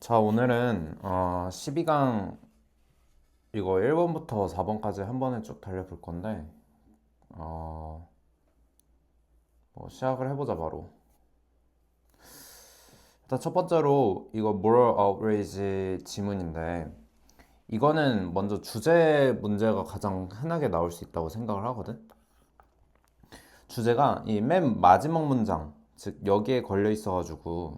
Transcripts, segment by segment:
자, 오늘은 12강 이거 1번부터 4번까지 한 번에 쭉 달려볼 건데 어, 뭐 시작을 해보자 바로. 일단 첫 번째로 이거 moral outrage 지문인데 이거는 먼저 주제 문제가 가장 흔하게 나올 수 있다고 생각을 하거든. 주제가 이 맨 마지막 문장, 즉 여기에 걸려 있어가지고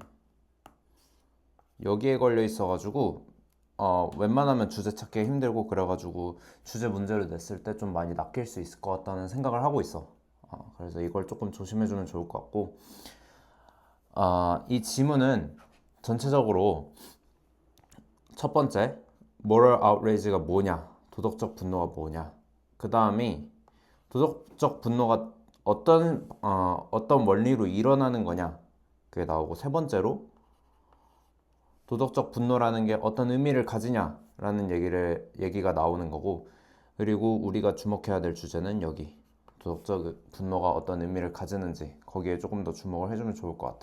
웬만하면 주제 찾기 힘들고 그래가지고 주제 문제를 냈을 때 좀 많이 낚일 수 있을 것 같다는 생각을 하고 있어. 그래서 이걸 조금 조심해주면 좋을 것 같고, 이 지문은 전체적으로 첫 번째, moral outrage가 뭐냐, 도덕적 분노가 뭐냐, 그 다음이 도덕적 분노가 어떤 원리로 일어나는 거냐, 그게 나오고, 세 번째로 도덕적 분노라는 게 어떤 의미를 가지냐라는 얘기가 나오는 거고, 그리고 우리가 주목해야 될 주제는 여기 도덕적 분노가 어떤 의미를 가지는지 거기에 조금 더 주목을 해주면 좋을 것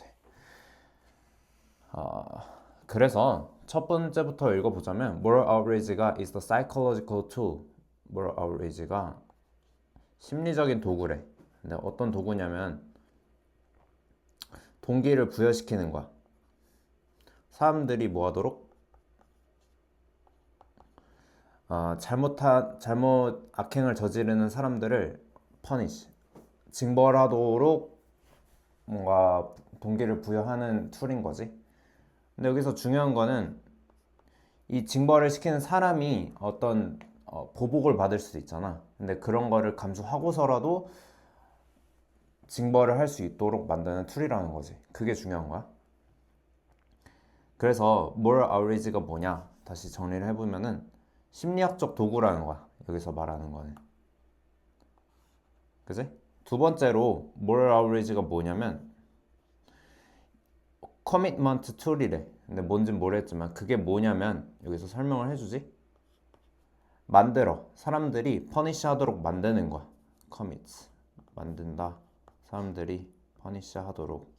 같아. 그래서 첫 번째부터 읽어보자면 moral outrage가 is the psychological tool. moral outrage가 심리적인 도구래. 근데 어떤 도구냐면 동기를 부여시키는 거야. 사람들이 뭐 하도록 잘못 악행을 저지르는 사람들을 퍼니시, 징벌하도록 뭔가 동기를 부여하는 툴인 거지. 근데 여기서 중요한 거는 이 징벌을 시키는 사람이 어떤 보복을 받을 수도 있잖아. 근데 그런 거를 감수하고서라도 징벌을 할 수 있도록 만드는 툴이라는 거지. 그게 중요한 거야. 그래서 moral outrage가 뭐냐? 다시 정리를 해보면은 심리학적 도구라는 거야. 여기서 말하는 거는. 그지? 두 번째로 moral outrage가 뭐냐면 commitment tool이래. 근데 뭔진 모르겠지만 그게 뭐냐면 여기서 설명을 해주지. 사람들이 퍼니시 하도록 만드는 거야. commit, 만든다. 사람들이 퍼니시 하도록.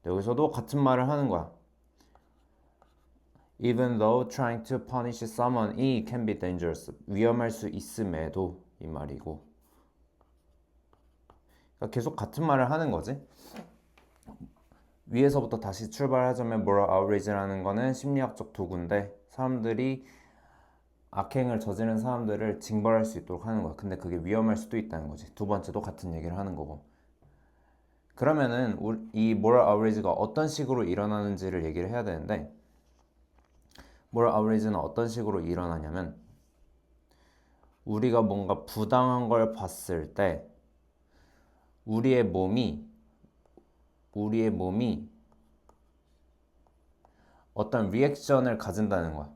여기서도 같은 말을 하는 거야. Even though trying to punish someone can be dangerous. 위험할 수 있음에도 이 말이고. 그러니까 계속 같은 말을 하는 거지. 위에서부터 다시 출발하자면 moral outrage라는 거는 심리학적 도구인데 사람들이 악행을 저지른 사람들을 징벌할 수 있도록 하는 거야. 근데 그게 위험할 수도 있다는 거지. 두 번째도 같은 얘기를 하는 거고. 그러면은 이 moral outrage가 어떤 식으로 일어나는지를 얘기를 해야 되는데 moral outrage는 어떤 식으로 일어나냐면 우리가 뭔가 부당한 걸 봤을 때 우리의 몸이 어떤 리액션을 가진다는 거야.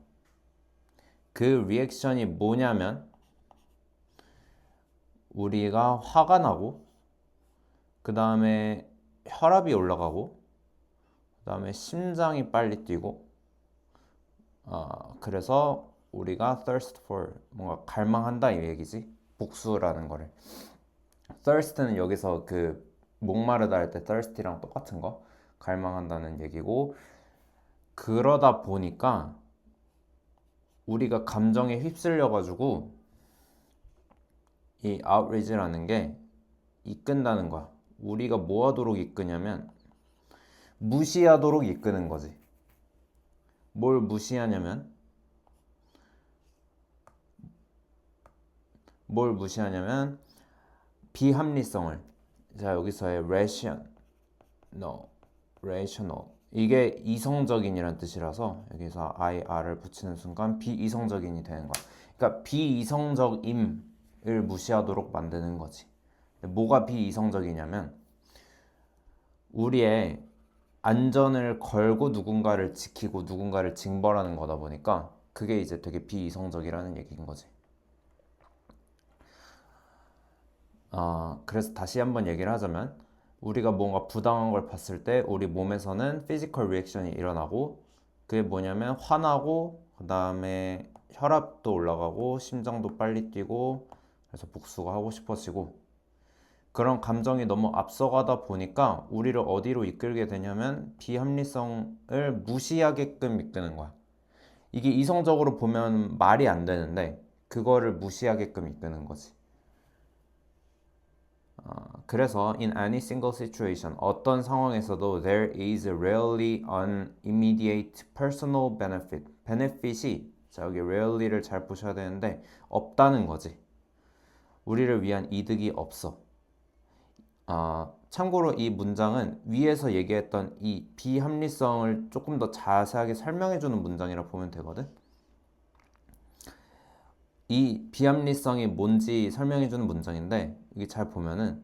그 리액션이 뭐냐면 우리가 화가 나고 그 다음에 혈압이 올라가고 그 다음에 심장이 빨리 뛰고 그래서 우리가 thirst for 뭔가 갈망한다 이 얘기지. 복수라는 거를. thirst는 여기서 그 목마르다 할 때 thirsty랑 똑같은 거 갈망한다는 얘기고 그러다 보니까 우리가 감정에 휩쓸려 가지고 이 outrage라는 게 이끈다는 거야. 우리가 뭐 하도록 이끄냐면 무시하도록 이끄는 거지. 뭘 무시하냐면 비합리성을. 자, 여기서의 rational 이게 이성적인이란 뜻이라서 여기서 ir을 붙이는 순간 비이성적인이 되는 거야. 그러니까 비이성적임을 무시하도록 만드는 거지. 뭐가 비이성적이냐면 우리의 안전을 걸고 누군가를 지키고 누군가를 징벌하는 거다 보니까 그게 이제 되게 비이성적이라는 얘기인 거지. 그래서 다시 한번 얘기를 하자면 우리가 뭔가 부당한 걸 봤을 때 우리 몸에서는 피지컬 리액션이 일어나고 그게 뭐냐면 화나고 그 다음에 혈압도 올라가고 심장도 빨리 뛰고 그래서 복수가 하고 싶어지고 그런 감정이 너무 앞서가다 보니까 우리를 어디로 이끌게 되냐면 비합리성을 무시하게끔 이끄는 거야. 이게 이성적으로 보면 말이 안 되는데 그거를 무시하게끔 이끄는 거지. 그래서 in any single situation 어떤 상황에서도 there is rarely an immediate personal benefit. benefit이 자 여기 rarely를 잘 보셔야 되는데 없다는 거지. 우리를 위한 이득이 없어. 참고로 이 문장은 위에서 얘기했던 이 비합리성을 조금 더 자세하게 설명해주는 문장이라 보면 되거든. 이 비합리성이 뭔지 설명해주는 문장인데 이게 잘 보면은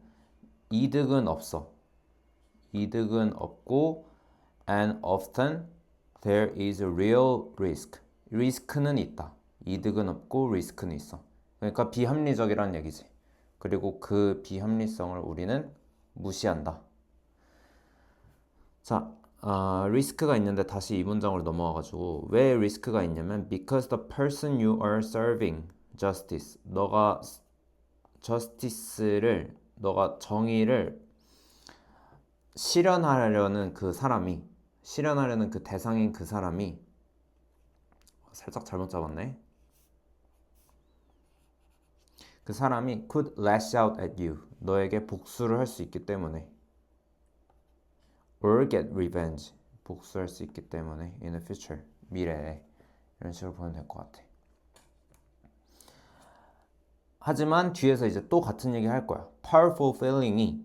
이득은 없어. 이득은 없고 and often there is a real risk. 리스크는 있다. 이득은 없고 리스크는 있어. 그러니까 비합리적이라는 얘기지. 그리고 그 비합리성을 우리는 무시한다. 자, 리스크가 있는데 다시 이 문장으로 넘어와가지고 왜 리스크가 있냐면 because the person you are serving justice 너가 justice를 너가 정의를 실현하려는 그 사람이 실현하려는 그 대상인 그 사람이 살짝 잘못 잡았네. 그 사람이 could lash out at you 너에게 복수를 할 수 있기 때문에 or get revenge 복수할 수 있기 때문에 in the future 미래에 이런 식으로 보면 될 것 같아. 하지만 뒤에서 이제 또 같은 얘기 할 거야. powerful feeling이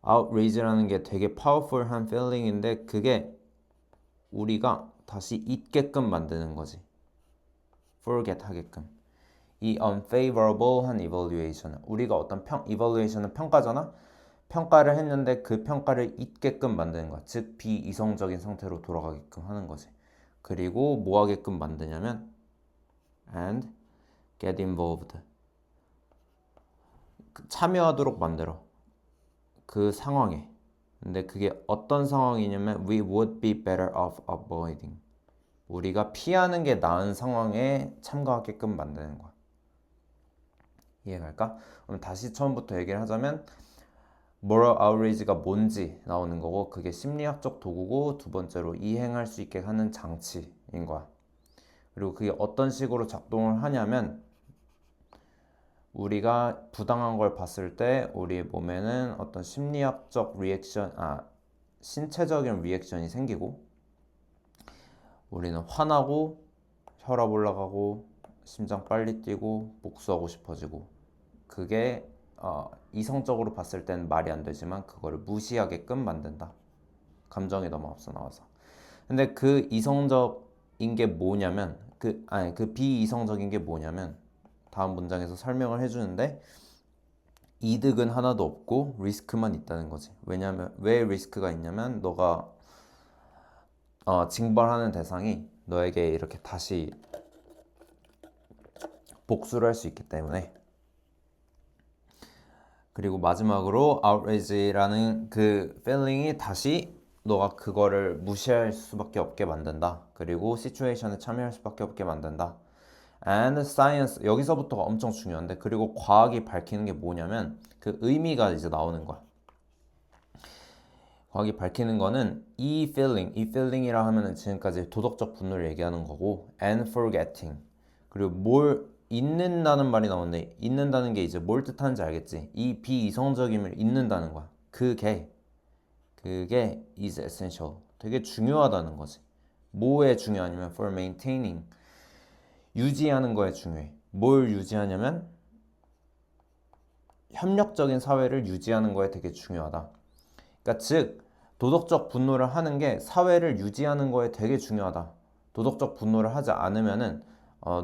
outrage라는 게 되게 powerful한 feeling인데 그게 우리가 다시 잊게끔 만드는 거지. forget 하게끔. 이 unfavorable한 evaluation 우리가 어떤 evaluation은 평가잖아. 평가를 했는데 그 평가를 잊게끔 만드는 거야. 즉 비이성적인 상태로 돌아가게끔 하는 거지. 그리고 뭐 하게끔 만드냐면 and get involved 참여하도록 만들어. 그 상황에. 근데 그게 어떤 상황이냐면 we would be better off avoiding 우리가 피하는 게 나은 상황에 참가하게끔 만드는 거야. 이해갈까? 그럼 다시 처음부터 얘기를 하자면 moral outrage가 뭔지 나오는 거고 그게 심리학적 도구고 두 번째로 이행할 수 있게 하는 장치인 거야. 그리고 그게 어떤 식으로 작동을 하냐면 우리가 부당한 걸 봤을 때 우리의 몸에는 어떤 심리학적 리액션, 신체적인 리액션이 생기고 우리는 화나고 혈압 올라가고 심장 빨리 뛰고 복수하고 싶어지고 그게 이성적으로 봤을 땐 말이 안 되지만 그거를 무시하게끔 만든다. 감정이 너무 앞서 나와서. 근데 그 이성적인 게 뭐냐면 그 비이성적인 게 뭐냐면 다음 문장에서 설명을 해주는데 이득은 하나도 없고 리스크만 있다는 거지. 왜냐면 왜 리스크가 있냐면 너가 징벌하는 대상이 너에게 이렇게 다시 복수를 할 수 있기 때문에. 그리고 마지막으로 outrage라는 그 feeling이 다시 너가 그거를 무시할 수밖에 없게 만든다. 그리고 situation에 참여할 수밖에 없게 만든다. And science 여기서부터가 엄청 중요한데 그리고 과학이 밝히는 게 뭐냐면 그 의미가 이제 나오는 거야. 과학이 밝히는 거는 이 feeling이라 하면은 지금까지 도덕적 분노를 얘기하는 거고 and forgetting 그리고 뭘 잊는다는 말이 나오는데 잊는다는 게 이제 뭘 뜻하는지 알겠지? 이 비이성적임을 잊는다는 거야. 그게 is essential 되게 중요하다는 거지. 뭐에 중요하냐면 for maintaining 유지하는 거에 중요해. 뭘 유지하냐면 협력적인 사회를 유지하는 거에 되게 중요하다. 그러니까 즉 도덕적 분노를 하는 게 사회를 유지하는 거에 되게 중요하다. 도덕적 분노를 하지 않으면은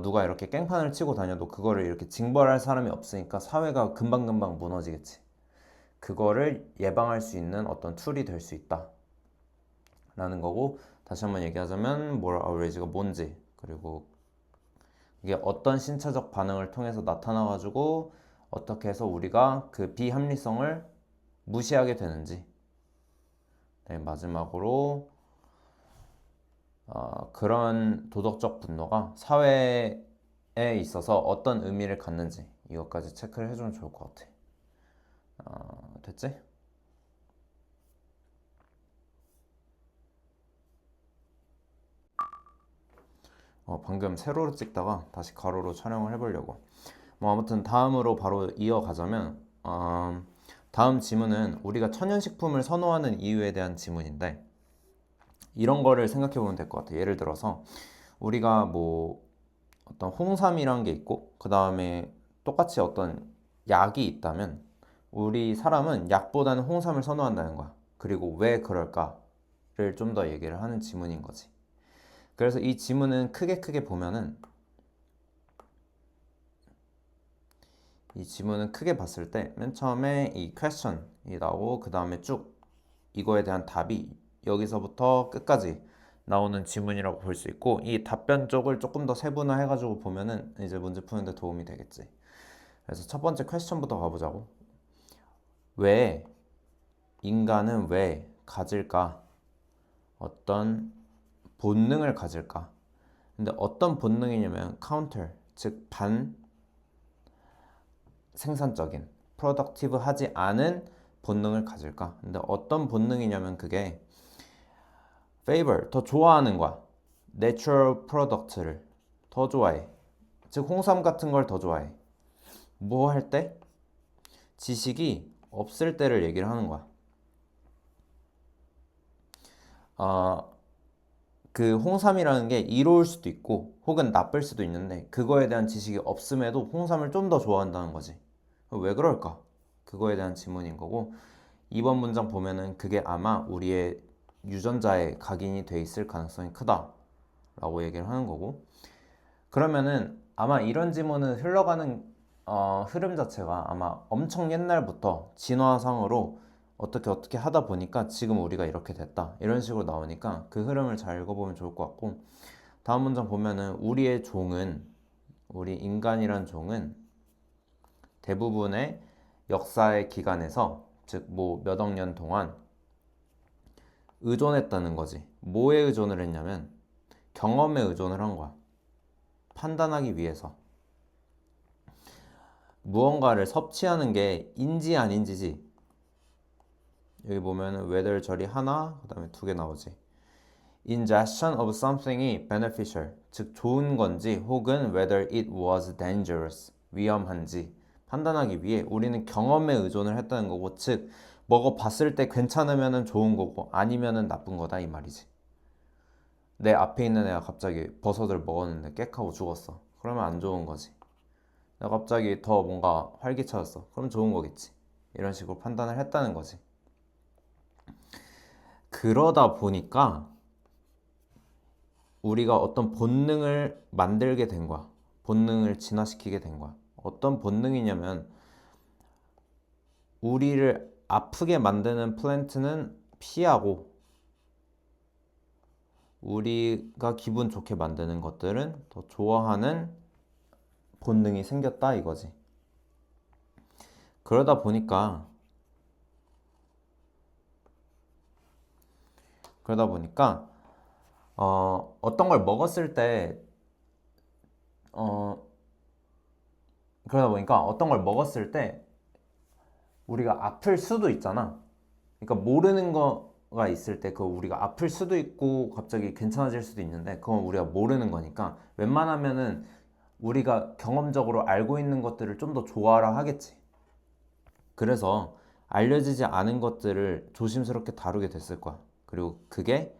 누가 이렇게 깽판을 치고 다녀도 그거를 이렇게 징벌할 사람이 없으니까 사회가 금방금방 무너지겠지. 그거를 예방할 수 있는 어떤 툴이 될 수 있다. 라는 거고 다시 한번 얘기하자면 moral outrage가 뭔지 그리고 이게 어떤 신체적 반응을 통해서 나타나가지고 어떻게 해서 우리가 그 비합리성을 무시하게 되는지 네, 마지막으로 그런 도덕적 분노가 사회에 있어서 어떤 의미를 갖는지 이것까지 체크를 해주면 좋을 것 같아. 됐지? 방금 세로로 찍다가 다시 가로로 촬영을 해보려고. 뭐 아무튼 다음으로 바로 이어가자면 다음 지문은 우리가 천연식품을 선호하는 이유에 대한 지문인데 이런 거를 생각해 보면 될 것 같아요. 예를 들어서 우리가 뭐 어떤 홍삼이란 게 있고 그 다음에 똑같이 어떤 약이 있다면 우리 사람은 약보다는 홍삼을 선호한다는 거야. 그리고 왜 그럴까를 좀 더 얘기를 하는 지문인 거지. 그래서 이 지문은 크게 보면은 이 지문은 크게 봤을 때 맨 처음에 이 question이 나오고 그 다음에 쭉 이거에 대한 답이 여기서부터 끝까지 나오는 지문이라고 볼 수 있고 이 답변 쪽을 조금 더 세분화 해가지고 보면은 이제 문제 푸는데 도움이 되겠지. 그래서 첫 번째 퀘스천부터 가보자고. 왜 인간은 왜 가질까? 어떤 본능을 가질까? 근데 어떤 본능이냐면 counter, 즉 반 생산적인 productive 하지 않은 본능을 가질까? 근데 어떤 본능이냐면 그게 favor, 더 좋아하는 거야. natural product를 더 좋아해. 즉 홍삼 같은 걸 더 좋아해. 뭐 할 때? 지식이 없을 때를 얘기를 하는 거야. 그 홍삼이라는 게 이로울 수도 있고 혹은 나쁠 수도 있는데 그거에 대한 지식이 없음에도 홍삼을 좀 더 좋아한다는 거지. 왜 그럴까? 그거에 대한 질문인 거고 2번 문장 보면은 그게 아마 우리의 유전자에 각인이 돼 있을 가능성이 크다 라고 얘기를 하는 거고 그러면은 아마 이런 지문은 흘러가는 흐름 자체가 아마 엄청 옛날부터 진화상으로 어떻게 하다 보니까 지금 우리가 이렇게 됐다 이런 식으로 나오니까 그 흐름을 잘 읽어보면 좋을 것 같고 다음 문장 보면은 우리 인간이란 종은 대부분의 역사의 기간에서 즉 뭐 몇 억 년 동안 의존했다는 거지. 뭐에 의존을 했냐면 경험에 의존을 한 거야. 판단하기 위해서 무언가를 섭취하는 게 인지 아닌지지. 여기 보면은 whether 절이 하나 그 다음에 두 개 나오지. ingestion of something이 beneficial 즉 좋은 건지 혹은 whether it was dangerous 위험한지 판단하기 위해 우리는 경험에 의존을 했다는 거고 즉 먹어봤을 때 괜찮으면 좋은 거고 아니면 나쁜 거다 이 말이지. 내 앞에 있는 애가 갑자기 버섯을 먹었는데 꽥하고 죽었어. 그러면 안 좋은 거지. 내가 갑자기 더 뭔가 활기차졌어. 그럼 좋은 거겠지. 이런 식으로 판단을 했다는 거지. 그러다 보니까 우리가 어떤 본능을 만들게 된 거야. 본능을 진화시키게 된 거야. 어떤 본능이냐면 우리를 아프게 만드는 플랜트는 피하고 우리가 기분 좋게 만드는 것들은 더 좋아하는 본능이 생겼다 이거지. 그러다 보니까 어떤 걸 먹었을 때 어, 그러다 보니까 어떤 걸 먹었을 때 우리가 아플 수도 있잖아. 그러니까 모르는 거가 있을 때 그거 우리가 아플 수도 있고 갑자기 괜찮아질 수도 있는데 그건 우리가 모르는 거니까 웬만하면은 우리가 경험적으로 알고 있는 것들을 좀 더 좋아라 하겠지. 그래서 알려지지 않은 것들을 조심스럽게 다루게 됐을 거야. 그리고 그게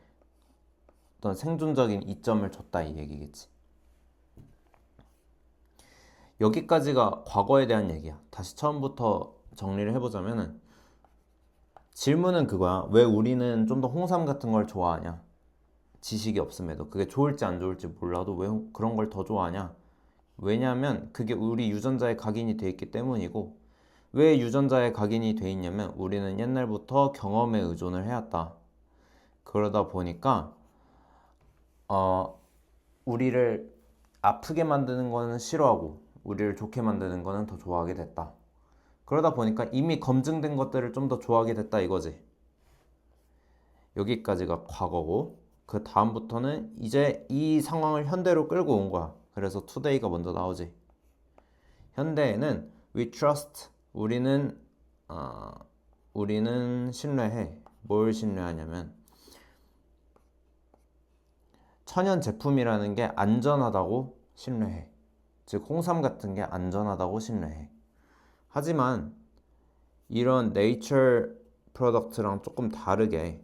어떤 생존적인 이점을 줬다 이 얘기겠지. 여기까지가 과거에 대한 얘기야. 다시 처음부터 정리를 해보자면은 질문은 그거야. 왜 우리는 좀 더 홍삼 같은 걸 좋아하냐? 지식이 없음에도 그게 좋을지 안 좋을지 몰라도 왜 그런 걸 더 좋아하냐? 왜냐하면 그게 우리 유전자에 각인이 돼 있기 때문이고 왜 유전자에 각인이 돼 있냐면 우리는 옛날부터 경험에 의존을 해왔다. 그러다 보니까 우리를 아프게 만드는 거는 싫어하고 우리를 좋게 만드는 거는 더 좋아하게 됐다. 그러다 보니까 이미 검증된 것들을 좀 더 좋아하게 됐다 이거지. 여기까지가 과거고 그 다음부터는 이제 이 상황을 현대로 끌고 온 거야. 그래서 today가 먼저 나오지. 현대에는 we trust 우리는 신뢰해. 뭘 신뢰하냐면 천연 제품이라는 게 안전하다고 신뢰해. 즉 홍삼 같은 게 안전하다고 신뢰해. 하지만 이런 네이처 프로덕트랑 조금 다르게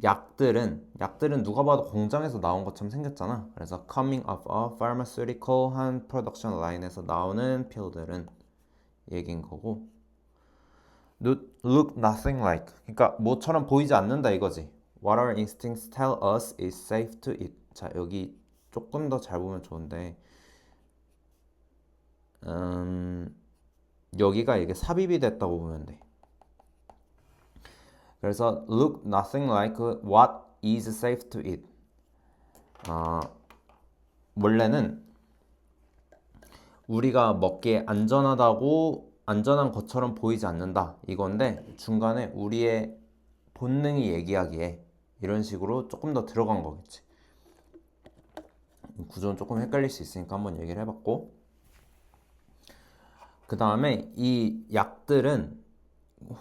약들은 누가 봐도 공장에서 나온 것처럼 생겼잖아. 그래서 coming of a pharmaceutical 한 프로덕션 라인에서 나오는 필들은 얘긴 거고, look nothing like, 그러니까 뭐처럼 보이지 않는다 이거지. What our instincts tell us is safe to eat. 자, 여기 조금 더 잘 보면 좋은데, 여기가 이게 삽입이 됐다고 보면 돼. 그래서 look nothing like what is safe to eat. 원래는 우리가 먹기에 안전한 것처럼 보이지 않는다 이건데, 중간에 우리의 본능이 얘기하기에 이런 식으로 조금 더 들어간 거겠지. 구조는 조금 헷갈릴 수 있으니까 한번 얘기를 해봤고, 그 다음에 이 약들은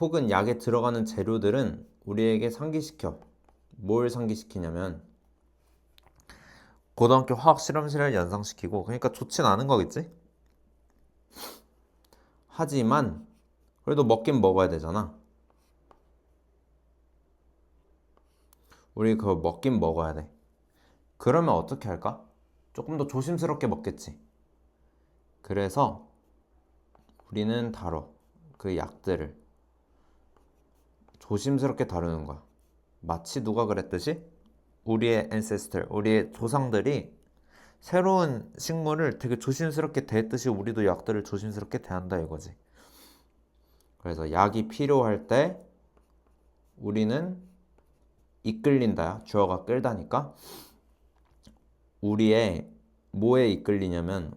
혹은 약에 들어가는 재료들은 우리에게 상기시켜. 뭘 상기시키냐면 고등학교 화학 실험실을 연상시키고, 그러니까 좋진 않은 거겠지? 하지만 그래도 먹긴 먹어야 되잖아. 우리 그거 먹긴 먹어야 돼. 그러면 어떻게 할까? 조금 더 조심스럽게 먹겠지. 그래서 우리는 그 약들을 조심스럽게 다루는 거야. 마치 누가 그랬듯이 우리의 ancestor, 우리의 조상들이 새로운 식물을 되게 조심스럽게 대했듯이 우리도 약들을 조심스럽게 대한다 이거지. 그래서 약이 필요할 때 우리는 이끌린다, 주어가 끌다니까 우리의 뭐에 이끌리냐면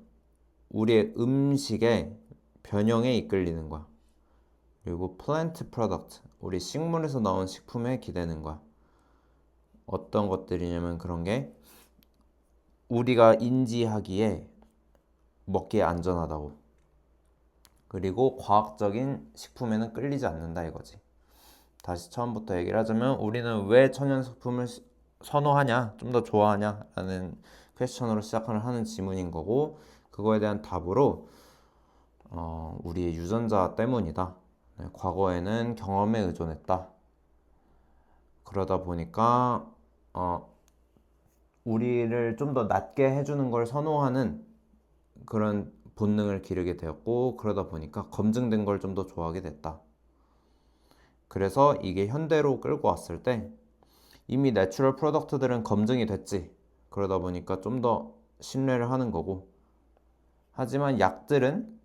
우리의 음식의 변형에 이끌리는 거야. 그리고 plant product, 우리 식물에서 나온 식품에 기대는 거야. 어떤 것들이냐면 그런 게 우리가 인지하기에 먹기에 안전하다고, 그리고 과학적인 식품에는 끌리지 않는다 이거지. 다시 처음부터 얘기를 하자면 우리는 왜 천연식품을 선호하냐, 좀 더 좋아하냐 라는 퀘스천으로 시작을 하는 지문인 거고, 그거에 대한 답으로 우리의 유전자 때문이다. 네, 과거에는 경험에 의존했다. 그러다 보니까 우리를 좀 더 낫게 해주는 걸 선호하는 그런 본능을 기르게 되었고, 그러다 보니까 검증된 걸 좀 더 좋아하게 됐다. 그래서 이게 현대로 끌고 왔을 때 이미 내추럴 프로덕트들은 검증이 됐지. 그러다 보니까 좀 더 신뢰를 하는 거고, 하지만 약들은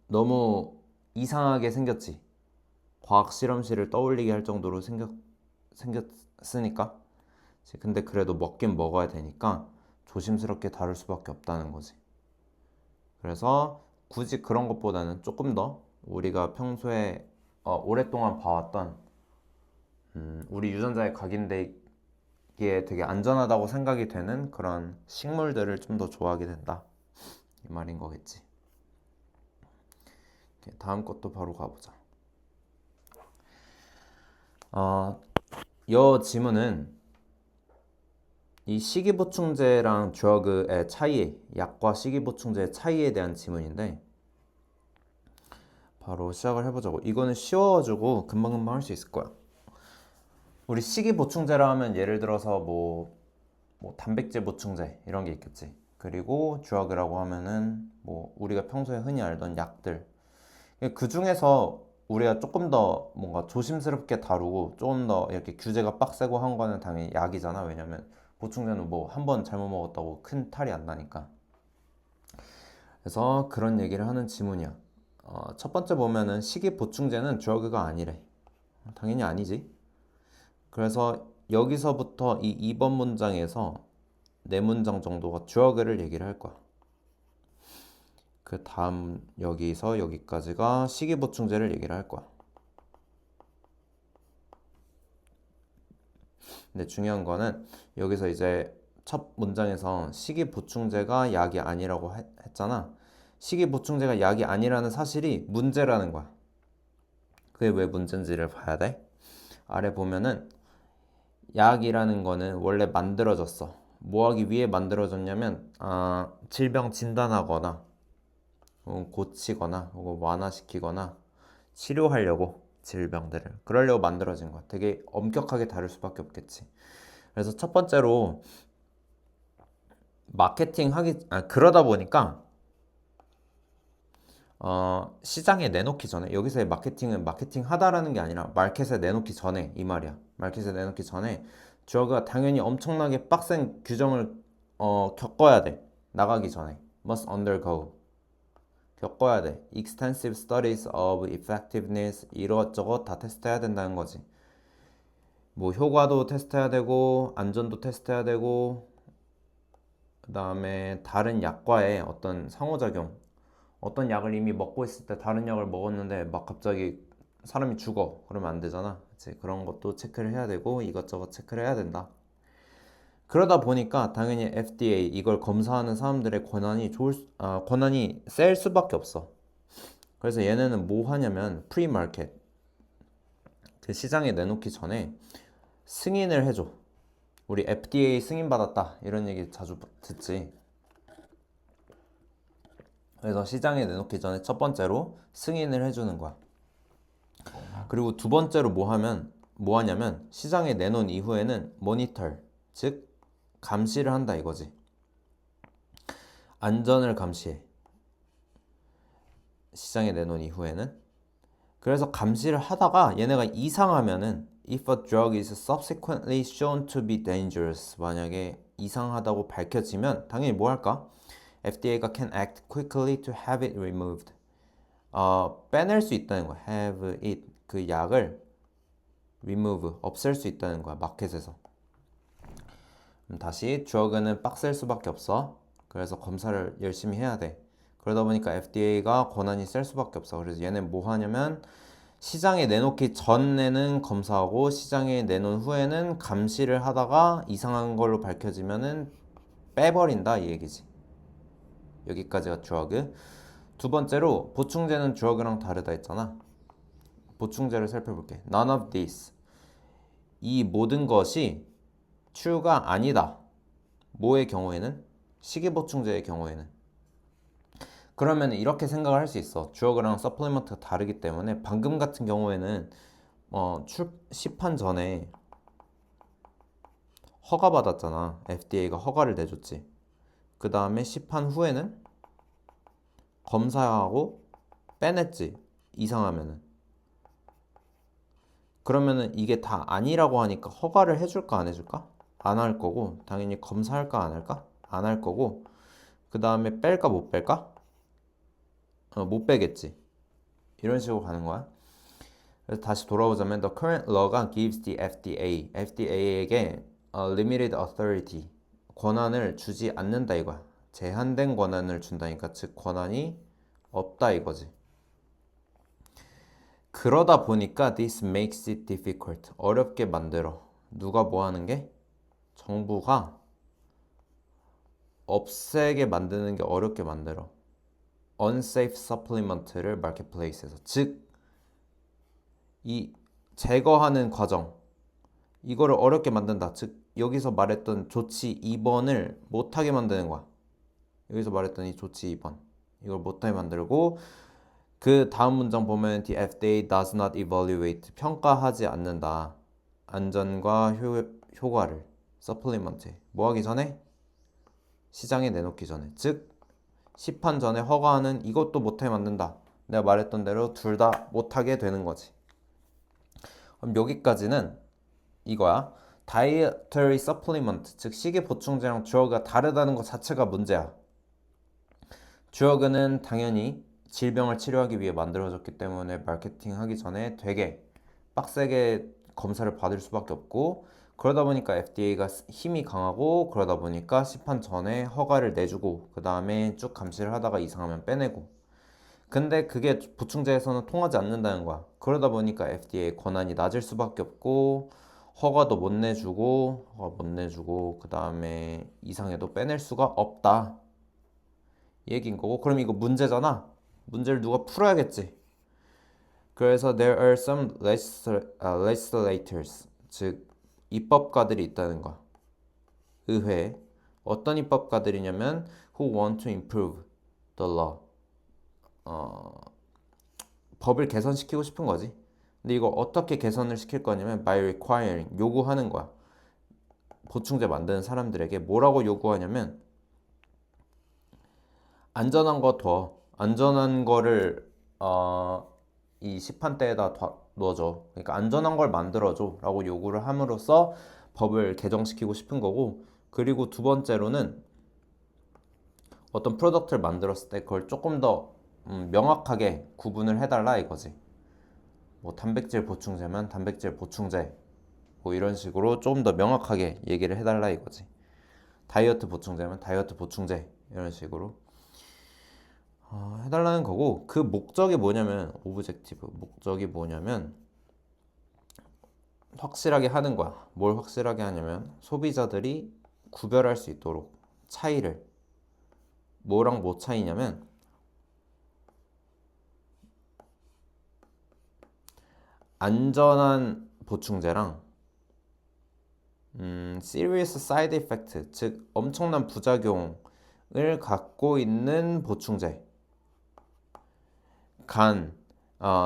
너무 이상하게 생겼지. 과학 실험실을 떠올리게 할 정도로 생겼으니까. 근데 그래도 먹긴 먹어야 되니까 조심스럽게 다룰 수밖에 없다는 거지. 그래서 굳이 그런 것보다는 조금 더 우리가 평소에 오랫동안 봐왔던 우리 유전자에 각인되기에 되게 안전하다고 생각이 되는 그런 식물들을 좀 더 좋아하게 된다 이 말인 거겠지. 다음 것도 바로 가보자. 이 지문은 이 식이보충제랑 드러그의 차이, 약과 식이보충제의 차이에 대한 지문인데 바로 시작을 해보자고. 이거는 쉬워가지고 금방금방 할 수 있을 거야. 우리 식이보충제라 하면 예를 들어서 뭐 단백질 보충제 이런 게 있겠지. 그리고 드러그라고 하면은 뭐 우리가 평소에 흔히 알던 약들. 그 중에서 우리가 조금 더 뭔가 조심스럽게 다루고 조금 더 이렇게 규제가 빡세고 한 거는 당연히 약이잖아. 왜냐면 보충제는 뭐 한 번 잘못 먹었다고 큰 탈이 안 나니까. 그래서 그런 얘기를 하는 지문이야. 첫 번째 보면은 식이보충제는 드러그가 아니래. 당연히 아니지. 그래서 여기서부터 이 2번 문장에서 4문장 정도가 드러그를 얘기를 할 거야. 그 다음 여기서 여기까지가 식이보충제를 얘기를 할 거야. 근데 중요한 거는 여기서 이제 첫 문장에서 식이보충제가 약이 아니라고 했잖아. 식이보충제가 약이 아니라는 사실이 문제라는 거야. 그게 왜 문제인지를 봐야 돼. 아래 보면은 약이라는 거는 원래 만들어졌어. 뭐 하기 위해 만들어졌냐면 질병 진단하거나 고치거나 혹은 완화시키거나 치료하려고 질병들을 그러려고 만들어진 거야. 되게 엄격하게 다룰 수밖에 없겠지. 그래서 첫 번째로 그러다 보니까 시장에 내놓기 전에, 여기서의 마케팅은 마케팅 하다라는 게 아니라 마켓에 내놓기 전에 이 말이야. 마켓에 내놓기 전에 주어가 당연히 엄청나게 빡센 규정을 겪어야 돼. 나가기 전에 must undergo 겪어야 돼. extensive studies of effectiveness 이것저것 다 테스트해야 된다는 거지. 뭐 효과도 테스트해야 되고 안전도 테스트해야 되고 그 다음에 다른 약과의 어떤 상호작용, 어떤 약을 이미 먹고 있을 때 다른 약을 먹었는데 막 갑자기 사람이 죽어 그러면 안 되잖아. 그치? 그런 것도 체크를 해야 되고 이것저것 체크를 해야 된다. 그러다 보니까 당연히 FDA 이걸 검사하는 사람들의 권한이 셀 수밖에 없어. 그래서 얘네는 뭐 하냐면 프리마켓 그 시장에 내놓기 전에 승인을 해줘. 우리 FDA 승인 받았다 이런 얘기 자주 듣지. 그래서 시장에 내놓기 전에 첫 번째로 승인을 해주는 거야. 그리고 두 번째로 뭐 하냐면 시장에 내놓은 이후에는 모니터, 즉 감시를 한다 이거지. 안전을 감시해. 시장에 내놓은 이후에는. 그래서 감시를 하다가 얘네가 이상하면은 if a drug is subsequently shown to be dangerous 만약에 이상하다고 밝혀지면 당연히 뭐 할까? FDA가 can act quickly to have it removed. 빼낼 수 있다는 거야. have it 그 약을 remove 없앨 수 있다는 거야. 마켓에서. 다시 drug는 빡셀 수밖에 없어. 그래서 검사를 열심히 해야 돼. 그러다 보니까 FDA가 권한이 셀 수밖에 없어. 그래서 얘는 뭐 하냐면 시장에 내놓기 전에는 검사하고 시장에 내놓은 후에는 감시를 하다가 이상한 걸로 밝혀지면은 빼버린다 이 얘기지. 여기까지가 드러그. 두 번째로 보충제는 드러그랑 다르다 했잖아. 보충제를 살펴볼게. None of this. 이 모든 것이 true가 아니다. 뭐의 경우에는? 식이보충제의 경우에는. 그러면 이렇게 생각을 할 수 있어. 드러그랑 서플리먼트가 다르기 때문에 방금 같은 경우에는 시판 전에 허가받았잖아. FDA가 허가를 내줬지. 그 다음에 시판 후에는 검사하고 빼냈지. 이상하면은. 그러면은 이게 다 아니라고 하니까 허가를 해줄까 안 해줄까? 안 할 거고 당연히 검사할까 안 할까? 안 할 거고 그 다음에 뺄까 못 뺄까? 못 빼겠지. 이런 식으로 가는 거야. 그래서 다시 돌아오자면 the current law가 gives the FDA에게 limited authority 권한을 주지 않는다 이거야. 제한된 권한을 준다니까 즉 권한이 없다 이거지. 그러다 보니까 this makes it difficult 어렵게 만들어. 누가 뭐 하는 게? 정부가 없애게 만드는 게 어렵게 만들어. unsafe supplement를 마켓플레이스에서 즉 이 제거하는 과정 이거를 어렵게 만든다. 즉 여기서 말했던 조치 2번을 못하게 만드는 거야. 여기서 말했던 이 조치 2번 이걸 못하게 만들고 그 다음 문장 보면 the FDA does not evaluate 평가하지 않는다. 안전과 효과를 supplement 뭐 하기 전에? 시장에 내놓기 전에 즉 시판 전에 허가하는 이것도 못하게 만든다. 내가 말했던 대로 둘 다 못하게 되는 거지. 그럼 여기까지는 이거야. Dietary supplement 즉 식이 보충제랑 드러그가 다르다는 것 자체가 문제야. 드러그는 당연히 질병을 치료하기 위해 만들어졌기 때문에 마케팅하기 전에 되게 빡세게 검사를 받을 수밖에 없고 그러다 보니까 FDA가 힘이 강하고 그러다 보니까 시판 전에 허가를 내주고 그 다음에 쭉 감시를 하다가 이상하면 빼내고 근데 그게 보충제에서는 통하지 않는다는 거야. 그러다 보니까 FDA 권한이 낮을 수밖에 없고 허가도 못 내주고 그 다음에 이상해도 빼낼 수가 없다 얘기인 거고 그럼 이거 문제잖아. 문제를 누가 풀어야겠지. 그래서 there are some legislators, 즉 입법가들이 있다는 거. 의회. 어떤 입법가들이냐면 who want to improve the law. 법을 개선시키고 싶은 거지. 근데 이거 어떻게 개선을 시킬 거냐면 by requiring, 요구하는 거야. 보충제 만드는 사람들에게 뭐라고 요구하냐면 안전한 거 둬. 안전한 거를 이 시판대에다 넣어줘. 그러니까 안전한 걸 만들어줘 라고 요구를 함으로써 법을 개정시키고 싶은 거고, 그리고 두 번째로는 어떤 프로덕트를 만들었을 때 그걸 조금 더 명확하게 구분을 해달라 이거지. 뭐 단백질 보충제면 단백질 보충제, 뭐 이런 식으로 조금 더 명확하게 얘기를 해달라 이거지. 다이어트 보충제면 다이어트 보충제, 이런 식으로 해달라는 거고, 그 목적이 뭐냐면 오브젝티브, 목적이 뭐냐면 확실하게 하는 거야. 뭘 확실하게 하냐면 소비자들이 구별할 수 있도록 차이를, 뭐랑 뭐 차이냐면 안전한 보충제랑 serious side effect, 즉 엄청난 부작용을 갖고 있는 보충제 간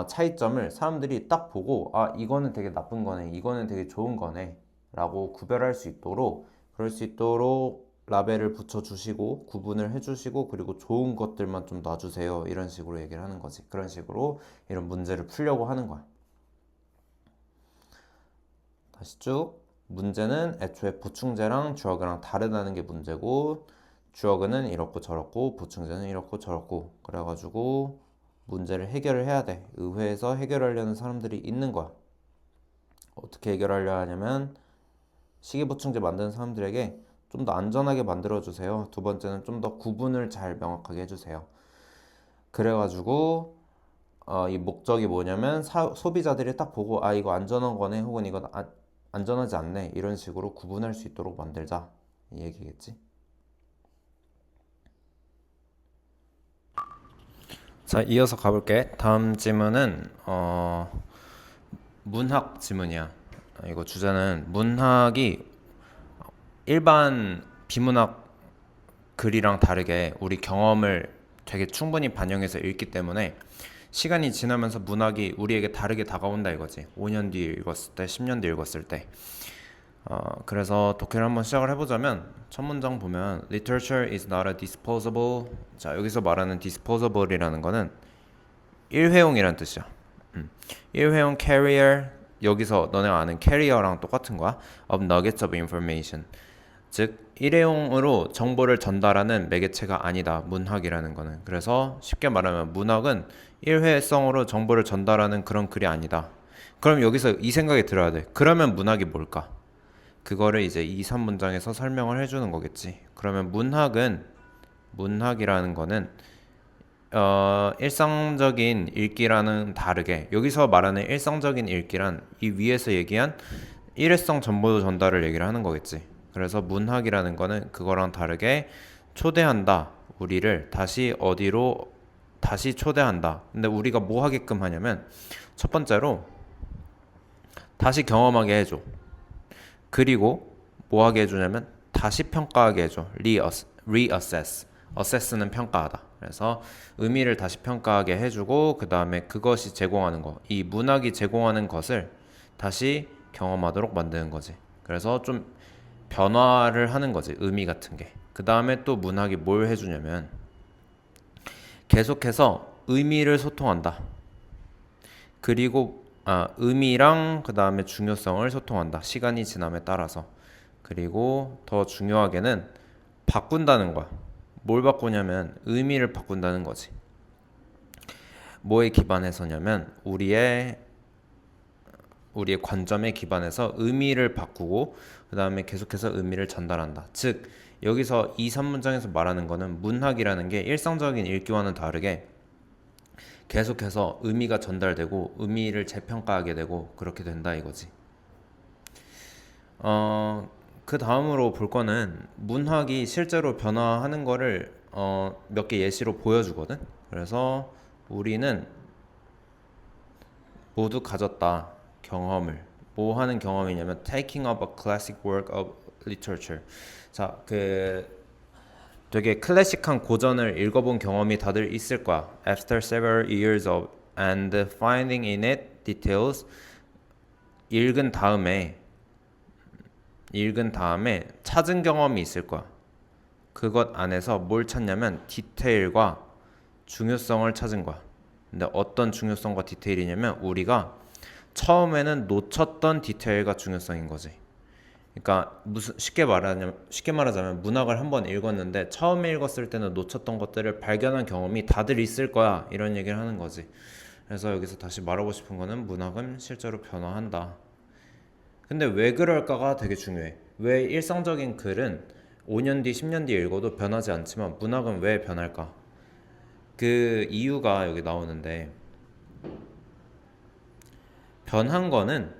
차이점을 사람들이 딱 보고 이거는 되게 나쁜 거네, 이거는 되게 좋은 거네 라고 구별할 수 있도록, 그럴 수 있도록 라벨을 붙여주시고 구분을 해주시고, 그리고 좋은 것들만 좀 놔주세요, 이런 식으로 얘기를 하는 거지. 그런 식으로 이런 문제를 풀려고 하는 거야. 다시 쭉. 문제는 애초에 보충제랑 주어그랑 다르다는 게 문제고, 주어그는 이렇고 저렇고 보충제는 이렇고 저렇고, 그래가지고 문제를 해결을 해야 돼. 의회에서 해결하려는 사람들이 있는 거야. 어떻게 해결하려 하냐면 식이보충제 만드는 사람들에게 좀 더 안전하게 만들어주세요. 두 번째는 좀 더 구분을 잘 명확하게 해주세요. 그래가지고 이 목적이 뭐냐면 소비자들이 딱 보고 이거 안전한 거네, 혹은 이건 안전하지 않네, 이런 식으로 구분할 수 있도록 만들자, 이 얘기겠지. 자, 이어서 가볼게. 다음 질문은 문학 지문이야. 이거 주제는 문학이 일반 비문학 글이랑 다르게 우리 경험을 되게 충분히 반영해서 읽기 때문에 시간이 지나면서 문학이 우리에게 다르게 다가온다 이거지. 5년 뒤에 읽었을 때, 10년 뒤에 읽었을 때. 그래서 독해를 한번 시작을 해보자면 첫 문장 보면 Literature is not a disposable. 자, 여기서 말하는 disposable이라는 거는 일회용이란 뜻이야. 일회용 carrier, 여기서 너네가 아는 carrier랑 똑같은 거야. of nuggets of information. 즉 일회용으로 정보를 전달하는 매개체가 아니다, 문학이라는 거는. 그래서 쉽게 말하면 문학은 일회성으로 정보를 전달하는 그런 글이 아니다. 그럼 여기서 이 생각이 들어야 돼. 그러면 문학이 뭘까? 그거를 이제 2, 3문장에서 설명을 해주는 거겠지. 그러면 문학이라는 거는 일상적인 읽기라는 다르게, 여기서 말하는 일상적인 읽기란 이 위에서 얘기한 일회성 정보 전달을 얘기를 하는 거겠지. 그래서 문학이라는 거는 그거랑 다르게 초대한다, 우리를 다시 어디로 다시 초대한다. 근데 우리가 뭐 하게끔 하냐면 첫 번째로 다시 경험하게 해줘. 그리고 뭐 하게 해주냐면 다시 평가하게 해줘. reassess. assess는 평가하다. 그래서 의미를 다시 평가하게 해주고, 그 다음에 그것이 제공하는 거, 이 문학이 제공하는 것을 다시 경험하도록 만드는 거지. 그래서 좀 변화를 하는 거지, 의미 같은 게. 그 다음에 또 문학이 뭘 해주냐면 계속해서 의미를 소통한다. 그리고 의미랑 그 다음에 중요성을 소통한다, 시간이 지남에 따라서. 그리고 더 중요하게는 바꾼다는 거야. 뭘 바꾸냐면 의미를 바꾼다는 거지. 뭐에 기반해서냐면 우리의 관점에 기반해서 의미를 바꾸고, 그 다음에 계속해서 의미를 전달한다. 즉 여기서 2, 3문장에서 말하는 거는 문학이라는 게 일상적인 읽기와는 다르게 계속해서 의미가 전달되고 의미를 재평가하게 되고 그렇게 된다 이거지. 그 다음으로 볼 거는 문학이 실제로 변화하는 거를 몇 개 예시로 보여주거든. 그래서 우리는 모두 가졌다. 경험을. 뭐 하는 경험이냐면 taking up a classic work of literature. 자, 되게 클래식한 고전을 읽어본 경험이 다들 있을 거야. After several years of and finding in it details. 읽은 다음에 찾은 경험이 있을 거야. 그것 안에서 뭘 찾냐면 디테일과 중요성을 찾은 거야. 근데 어떤 중요성과 디테일이냐면 우리가 처음에는 놓쳤던 디테일과 중요성인 거지. 그러니까 쉽게 말하자면 문학을 한번 읽었는데 처음에 읽었을 때는 놓쳤던 것들을 발견한 경험이 다들 있을 거야. 이런 얘기를 하는 거지. 그래서 여기서 다시 말하고 싶은 거는 문학은 실제로 변화한다. 근데 왜 그럴까가 되게 중요해. 왜 일상적인 글은 5년 뒤, 10년 뒤에 읽어도 변하지 않지만 문학은 왜 변할까? 그 이유가 여기 나오는데 변한 거는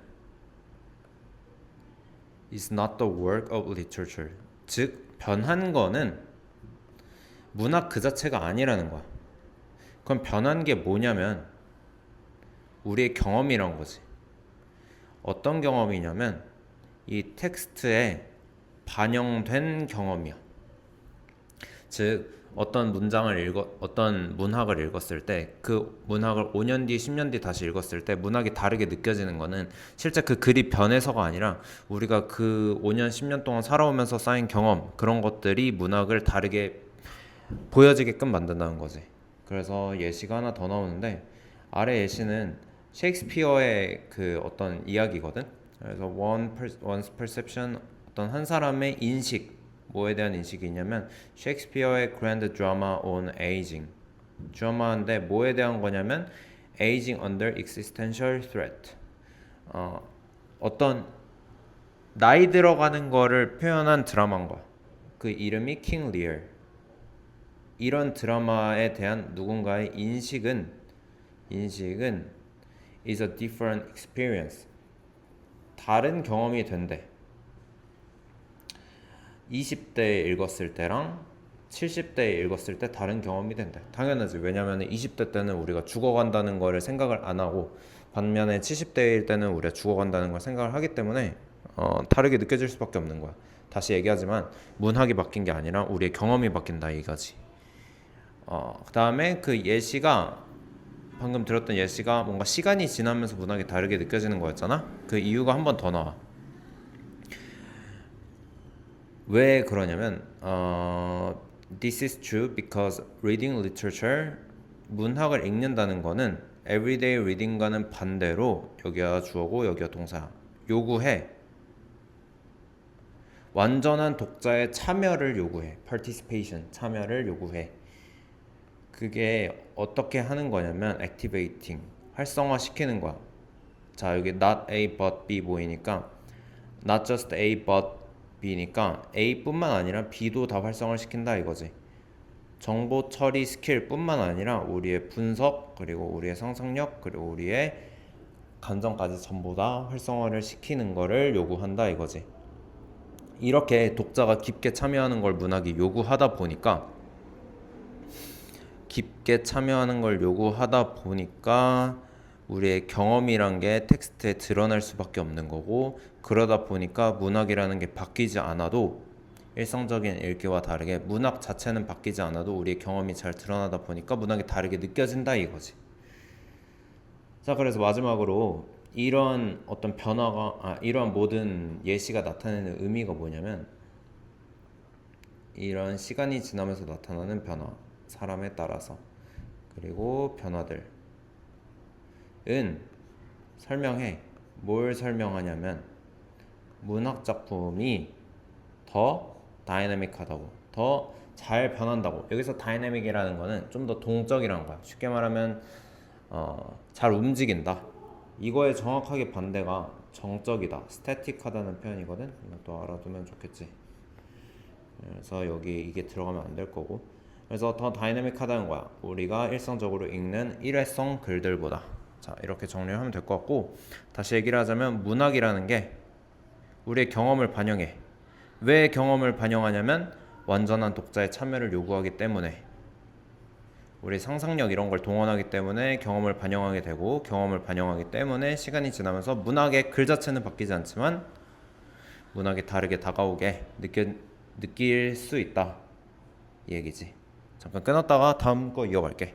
is not the work of literature. 즉 변한 거는 문학 그 자체가 아니라는 거야. 그럼 변한 게 뭐냐면 우리의 경험이란 거지. 어떤 경험이냐면 이 텍스트에 반영된 경험이야. 즉 어떤 문학을 읽었을 때 그 문학을 5년 뒤, 10년 뒤 다시 읽었을 때 문학이 다르게 느껴지는 거는 실제 그 글이 변해서가 아니라 우리가 그 5년, 10년 동안 살아오면서 쌓인 경험, 그런 것들이 문학을 다르게 보여지게끔 만든다는 거지. 그래서 예시가 하나 더 나오는데 아래 예시는 셰익스피어의 그 어떤 이야기거든. 그래서 one's perception, 어떤 한 사람의 인식, 뭐에 대한 인식이 있냐면 셰익스피어의 Grand Drama on Aging. 드라마인데 뭐에 대한 거냐면 Aging under existential threat. 어떤 나이 들어가는 거를 표현한 드라마인 거야. 그 이름이 킹 리얼. 이런 드라마에 대한 누군가의 인식은 is a different experience. 다른 경험이 된대. 20대에 읽었을 때랑 70대에 읽었을 때 다른 경험이 된대. 당연하지. 왜냐면 20대 때는 우리가 죽어간다는 거를 생각을 안 하고 반면에 70대일 때는 우리가 죽어간다는 걸 생각을 하기 때문에 다르게 느껴질 수밖에 없는 거야. 다시 얘기하지만 문학이 바뀐 게 아니라 우리의 경험이 바뀐다 이거지. 그 다음에 그 예시가 방금 들었던 예시가 뭔가 시간이 지나면서 문학이 다르게 느껴지는 거였잖아. 그 이유가 한 번 더 나와. 왜 그러냐면 This is true because reading literature, 문학을 읽는다는 거는 everyday reading과는 반대로 여기가 주어고 여기가 동사 요구해. 완전한 독자의 참여를 요구해. participation, 참여를 요구해. 그게 어떻게 하는 거냐면 activating, 활성화시키는 거야. 자, 여기 not A but B 보이니까 not just A but B니까 A뿐만 아니라 B도 다 활성화를 시킨다 이거지. 정보 처리 스킬뿐만 아니라 우리의 분석, 그리고 우리의 상상력, 그리고 우리의 감정까지 전부 다 활성화를 시키는 거를 요구한다 이거지. 이렇게 독자가 깊게 참여하는 걸 문학이 요구하다 보니까 우리의 경험이란 게 텍스트에 드러날 수밖에 없는 거고, 그러다 보니까 문학이라는 게 바뀌지 않아도 일상적인 읽기와 다르게 문학 자체는 바뀌지 않아도 우리의 경험이 잘 드러나다 보니까 문학이 다르게 느껴진다 이거지. 자, 그래서 마지막으로 이런 어떤 이런 모든 예시가 나타내는 의미가 뭐냐면 이런 시간이 지나면서 나타나는 변화, 사람에 따라서, 그리고 변화들은 설명해. 뭘 설명하냐면 문학 작품이 더 다이내믹하다고, 더 잘 변한다고. 여기서 다이내믹이라는 거는 좀 더 동적이라는 거야. 쉽게 말하면 잘 움직인다. 이거에 정확하게 반대가 정적이다, 스태틱하다는 표현이거든. 이것도 알아두면 좋겠지. 그래서 여기 이게 들어가면 안 될 거고, 그래서 더 다이내믹하다는 거야. 우리가 일상적으로 읽는 일회성 글들보다. 자, 이렇게 정리를 하면 될 것 같고, 다시 얘기를 하자면 문학이라는 게 우리의 경험을 반영해. 왜 경험을 반영하냐면 완전한 독자의 참여를 요구하기 때문에. 우리 상상력 이런 걸 동원하기 때문에 경험을 반영하게 되고, 경험을 반영하기 때문에 시간이 지나면서 문학의 글 자체는 바뀌지 않지만 문학이 다르게 다가오게 느낄 수 있다, 이 얘기지. 잠깐 끊었다가 다음 거 이어갈게.